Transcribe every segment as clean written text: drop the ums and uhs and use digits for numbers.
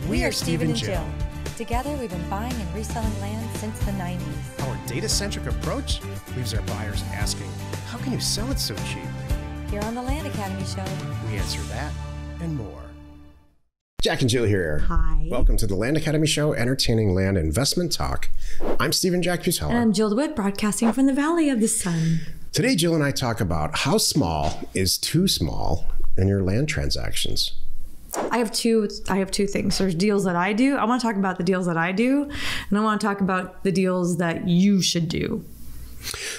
We are Steve and Jill. Together, we've been buying and reselling land since the 90s. Our data-centric approach leaves our buyers asking, how can you sell it so cheap? Here on the Land Academy Show, We answer that and more. Jack and Jill here. Hi. Welcome to the Land Academy Show, entertaining land investment talk. I'm Steve and Jack Pusella. And I'm Jill DeWitt, broadcasting from the Valley of the Sun. Today, Jill and I talk about how small is too small in your land transactions. I have two things. There's deals that I do. I want to talk about the deals that I do, and I want to talk about the deals that you should do.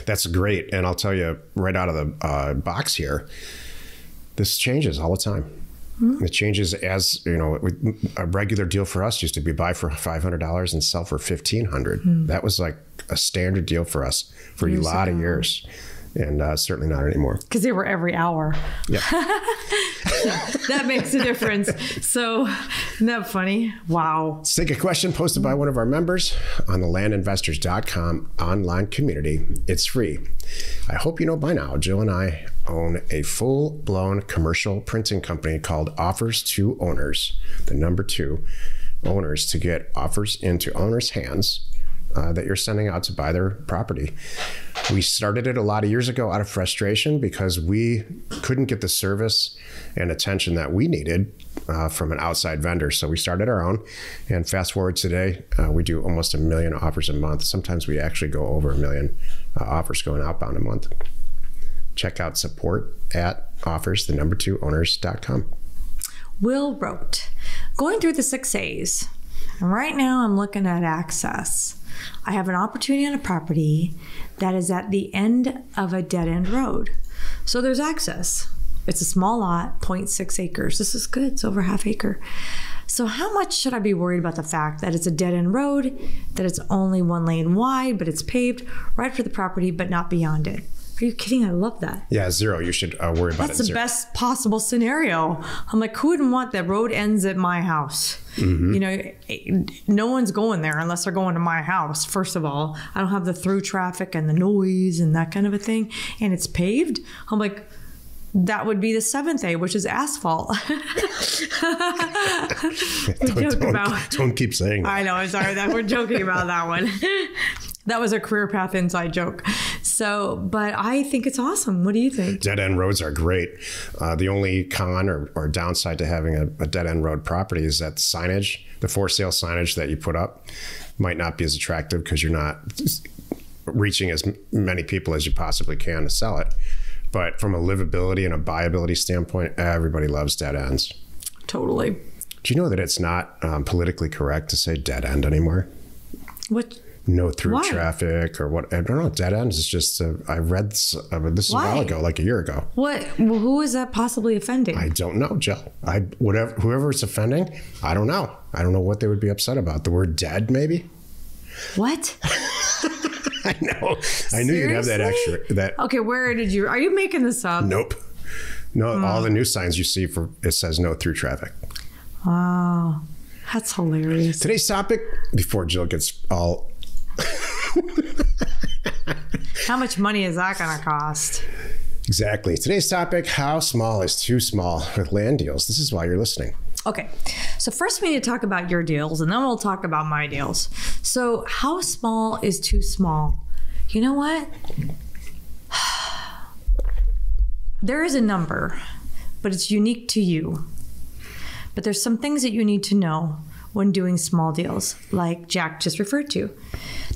That's great. And I'll tell you right out of the box here, this changes all the time. Mm-hmm. It changes as, you know, a regular deal for us used to be buy for $500 and sell for $1,500. Mm-hmm. That was like a standard deal for us for a lot of years. And certainly not anymore. Because they were every hour. Yeah. That makes a difference. So, isn't that funny? Wow. Let's take a question posted by one of our members on the landinvestors.com online community. It's free. I hope you know by now, Jill and I own a full-blown commercial printing company called Offers to Owners, the number 2 owners, to get offers into owners' hands that you're sending out to buy their property. We started it a lot of years ago out of frustration because we couldn't get the service and attention that we needed from an outside vendor. So we started our own, and fast forward today, we do almost 1 million offers a month. Sometimes we actually go over 1 million offers going outbound a month. Check out support at offers, the number 2 owners.com. Will wrote, going through the 6 A's, and right now I'm looking at access. I have an opportunity on a property that is at the end of a dead-end road. So there's access. It's a small lot, 0.6 acres. This is good. It's over ½ acre. So how much should I be worried about the fact that it's a dead-end road, that it's only 1 lane wide, but it's paved right for the property, but not beyond it? Are you kidding? I love that. Yeah, 0. You should worry about it. That's the best possible scenario. I'm like, who wouldn't want that road ends at my house? Mm-hmm. You know, no one's going there unless they're going to my house. First of all, I don't have the through traffic and the noise and that kind of a thing. And it's paved. I'm like, that would be the 7th A, which is asphalt. Don't keep saying that. I know. I'm sorry that we're joking about that one. That was a career path inside joke. So, but I think it's awesome. What do you think? Dead end roads are great. The only con or downside to having a dead end road property is that the signage, the for sale signage that you put up, might not be as attractive because you're not reaching as many people as you possibly can to sell it. But from a livability and a buyability standpoint, everybody loves dead ends. Totally. Do you know that it's not politically correct to say dead end anymore? What? No through traffic or what? I don't know. Dead ends is just, I read this a while ago, like a year ago. What? Well, who is that possibly offending? I don't know, Jill. Whoever it's offending, I don't know. I don't know what they would be upset about. The word dead, maybe? What? I know. I knew you'd have that extra. Okay, are you making this up? Nope. No, all the new signs you see it says no through traffic. Wow. That's hilarious. Today's topic, before Jill gets all... How much money is that going to cost? Exactly. Today's topic, how small is too small with land deals? This is why you're listening. Okay. So first we need to talk about your deals, and then we'll talk about my deals. So how small is too small? You know what? There is a number, but it's unique to you. But there's some things that you need to know when doing small deals, like Jack just referred to.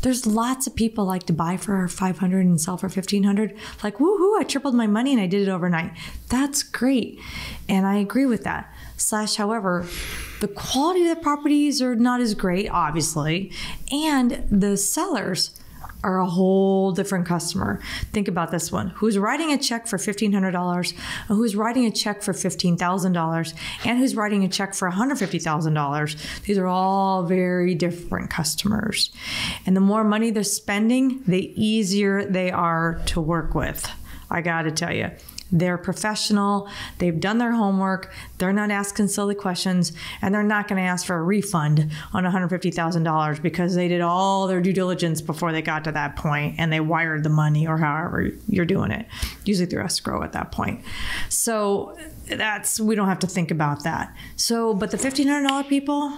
There's lots of people like to buy for $500 and sell for $1,500. Like, woohoo, I tripled my money and I did it overnight. That's great. And I agree with that. However, the quality of the properties are not as great, obviously. And the sellers are a whole different customer. Think about this one. Who's writing a check for $1,500, and who's writing a check for $15,000, and who's writing a check for $150,000. These are all very different customers. And the more money they're spending, the easier they are to work with. I gotta tell you. They're professional, they've done their homework, they're not asking silly questions, and they're not going to ask for a refund on $150,000 because they did all their due diligence before they got to that point and they wired the money or however you're doing it, usually through escrow at that point. So we don't have to think about that. So, but the $1,500 people,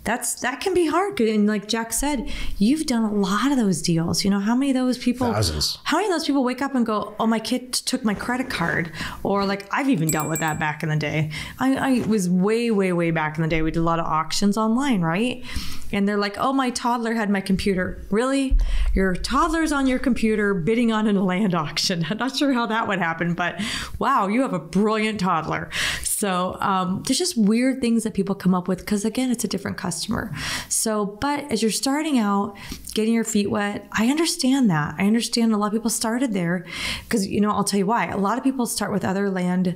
that can be hard. And like Jack said, you've done a lot of those deals. You know, how many of those people? Thousands. How many of those people wake up and go, "Oh, my kid took my credit card," or like I've even dealt with that back in the day. I was way back in the day. We did a lot of auctions online, right? And they're like, "Oh, my toddler had my computer." Really? Your toddler's on your computer bidding on a land auction. I'm not sure how that would happen, but wow, you have a brilliant toddler. So there's just weird things that people come up with because, again, it's a different customer. So, but as you're starting out, getting your feet wet, I understand that. I understand a lot of people started there because, you know, I'll tell you why. A lot of people start with other land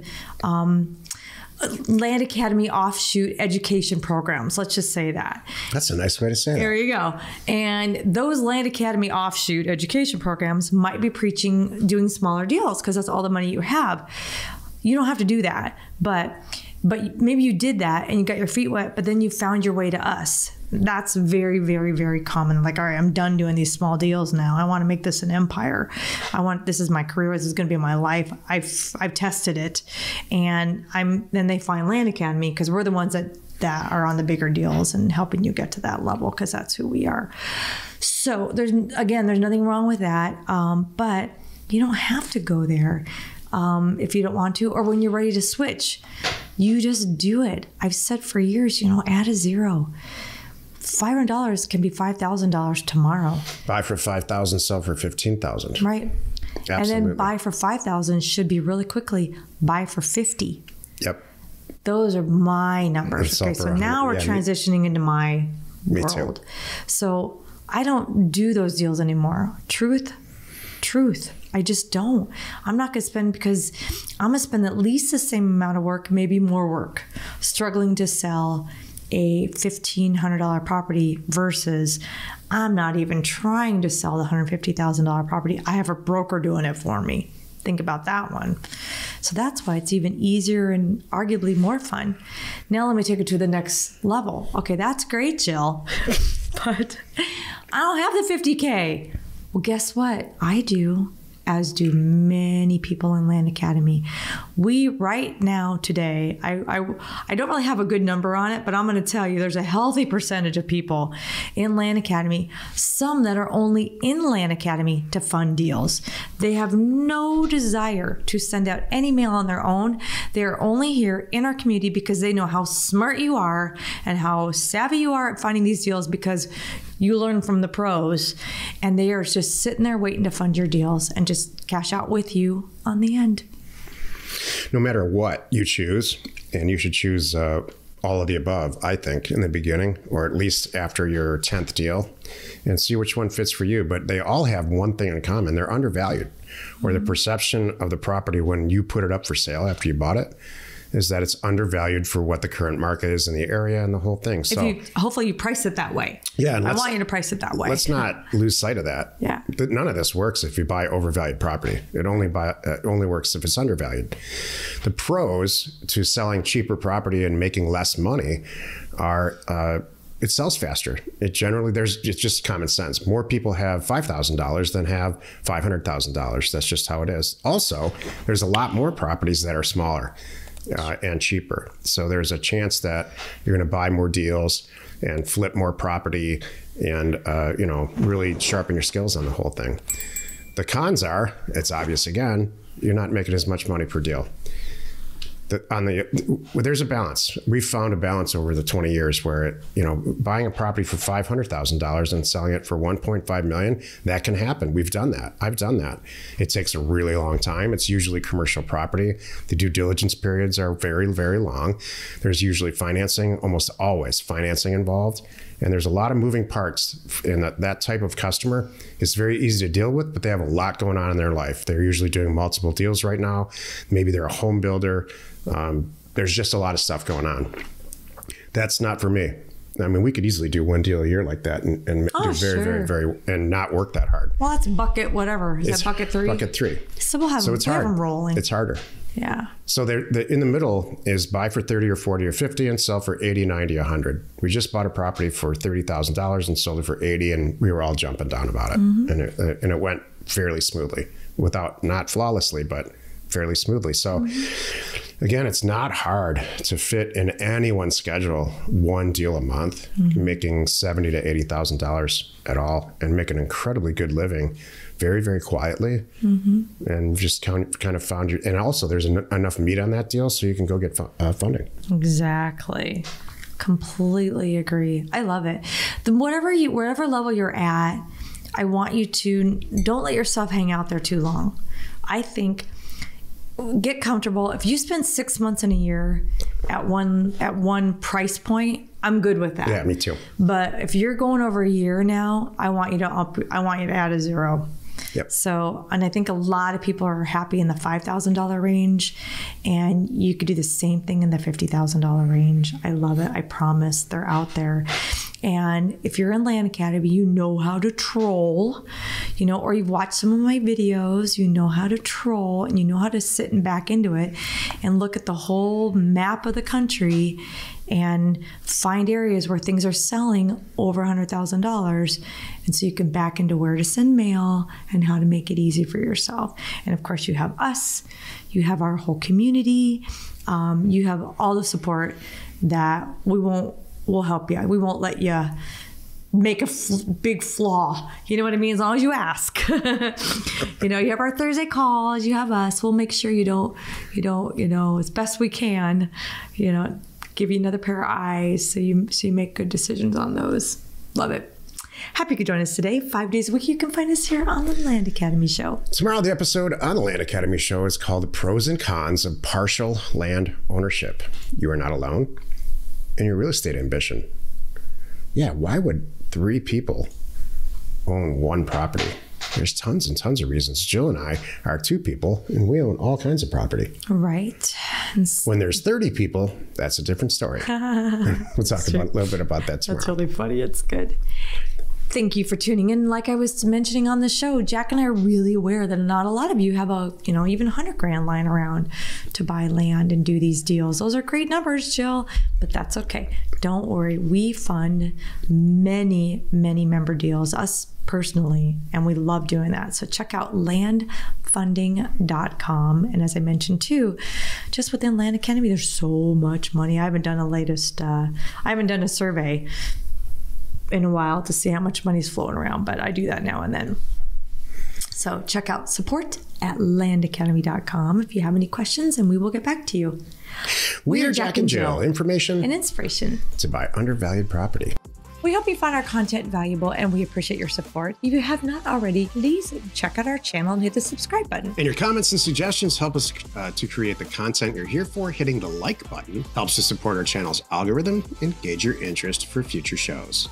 academy offshoot education programs. Let's just say that. That's a nice way to say that. There you go. And those land academy offshoot education programs might be preaching doing smaller deals because that's all the money you have. You don't have to do that, but maybe you did that and you got your feet wet, but then you found your way to us. That's very common. Like, all right, I'm done doing these small deals now. I want to make this an empire. This is my career. This is going to be my life. I've tested it, and then they find Land Academy because we're the ones that are on the bigger deals and helping you get to that level because that's who we are. So there's nothing wrong with that, but you don't have to go there. If you don't want to, or when you're ready to switch, you just do it. I've said for years, add a zero. $500 can be $5,000 tomorrow. Buy for $5,000, sell for $15,000. Right. Absolutely. And then buy for $5,000 should be really quickly. Buy for $50,000. Yep. Those are my numbers. Okay, so now we're transitioning into my world. Too. So I don't do those deals anymore. Truth. I just don't. I'm not going to spend because I'm going to spend at least the same amount of work, maybe more work, struggling to sell a $1,500 property versus I'm not even trying to sell the $150,000 property. I have a broker doing it for me. Think about that one. So that's why it's even easier and arguably more fun. Now let me take it to the next level. Okay, that's great, Jill, but I don't have the $50K. Well, guess what? I do, as do many people in Land Academy. We right now today, I don't really have a good number on it, but I'm going to tell you there's a healthy percentage of people in Land Academy, some that are only in Land Academy to fund deals. They have no desire to send out any mail on their own. They're only here in our community because they know how smart you are and how savvy you are at finding these deals because you learn from the pros, and they are just sitting there waiting to fund your deals and just cash out with you on the end. No matter what you choose, and you should choose all of the above, I think, in the beginning, or at least after your 10th deal, and see which one fits for you. But they all have one thing in common. They're undervalued, or the perception of the property when you put it up for sale after you bought it is that it's undervalued for what the current market is in the area and the whole thing. So hopefully you price it that way. Yeah. I want you to price it that way. Let's not lose sight of that. Yeah. None of this works if you buy overvalued property. It only works if it's undervalued. The pros to selling cheaper property and making less money are, it sells faster. It's just common sense. More people have $5,000 than have $500,000. That's just how it is. Also, there's a lot more properties that are smaller and cheaper. So there's a chance that you're going to buy more deals and flip more property and, really sharpen your skills on the whole thing. The cons are, it's obvious again, you're not making as much money per deal. There's a balance. We've found a balance over the 20 years where, buying a property for $500,000 and selling it for $1.5 million, that can happen. We've done that. I've done that. It takes a really long time. It's usually commercial property. The due diligence periods are very, very long. There's usually financing, almost always financing involved. And there's a lot of moving parts, and that type of customer is very easy to deal with, but they have a lot going on in their life. They're usually doing multiple deals right now. Maybe they're a home builder. There's just a lot of stuff going on. That's not for me. I mean, we could easily do one deal a year like that and do very, and not work that hard. Well, that's bucket whatever. Is that bucket 3? Bucket 3. So we'll have them rolling. It's harder. Yeah. So in the middle is buy for 30 or 40 or 50 and sell for 80, 90, 100. We just bought a property for $30,000 and sold it for 80, and we were all jumping down about it. Mm-hmm. And it went fairly smoothly, not flawlessly, but fairly smoothly. So Again, it's not hard to fit in anyone's schedule one deal a month, making $70,000 to $80,000 at all, and make an incredibly good living, very, very quietly, and just kind of found your. And also, there's enough meat on that deal, so you can go get funding. Exactly. Completely agree. I love it. Wherever level you're at, I want you to don't let yourself hang out there too long. I think get comfortable. If you spend 6 months in a year at one price point, I'm good with that. Yeah, me too. But if you're going over a year now, I want you to add a zero. Yep. So, and I think a lot of people are happy in the $5,000 range, and you could do the same thing in the $50,000 range. I love it. I promise they're out there. And if you're in Land Academy, you know how to troll, or you've watched some of my videos, you know how to troll, and you know how to sit and back into it and look at the whole map of the country and find areas where things are selling over $100,000. And so you can back into where to send mail and how to make it easy for yourself. And of course, you have us, you have our whole community, you have all the support that we'll help you. We won't let you make a big flaw. You know what I mean? As long as you ask. You have our Thursday calls, you have us. We'll make sure you don't, as best we can, give you another pair of eyes so you make good decisions on those. Love it. Happy you could join us today. 5 days a week, you can find us here on the Land Academy Show. Tomorrow, the episode on the Land Academy Show is called Pros and Cons of Partial Land Ownership. You are not alone in your real estate ambition. Yeah, why would 3 people own one property? There's tons and tons of reasons. Jill and I are 2 people, and we own all kinds of property. Right. When there's 30 people, that's a different story. We'll talk a little bit about that tomorrow. That's really funny. It's good. Thank you for tuning in. Like I was mentioning on the show, Jack and I are really aware that not a lot of you have even $100,000 lying around to buy land and do these deals. Those are great numbers, Jill, but that's okay. Don't worry. We fund many, many member deals, us personally, and we love doing that. So check out landfunding.com. And as I mentioned too, just within Land Academy, there's so much money. I haven't done a survey in a while to see how much money's flowing around, but I do that now and then. So check out support at landacademy.com if you have any questions, and we will get back to you. We are Jack and Jill. Information and inspiration to buy undervalued property. We hope you find our content valuable, and we appreciate your support. If you have not already, please check out our channel and hit the subscribe button. And your comments and suggestions help us to create the content you're here for. Hitting the like button helps to support our channel's algorithm and gauge your interest for future shows.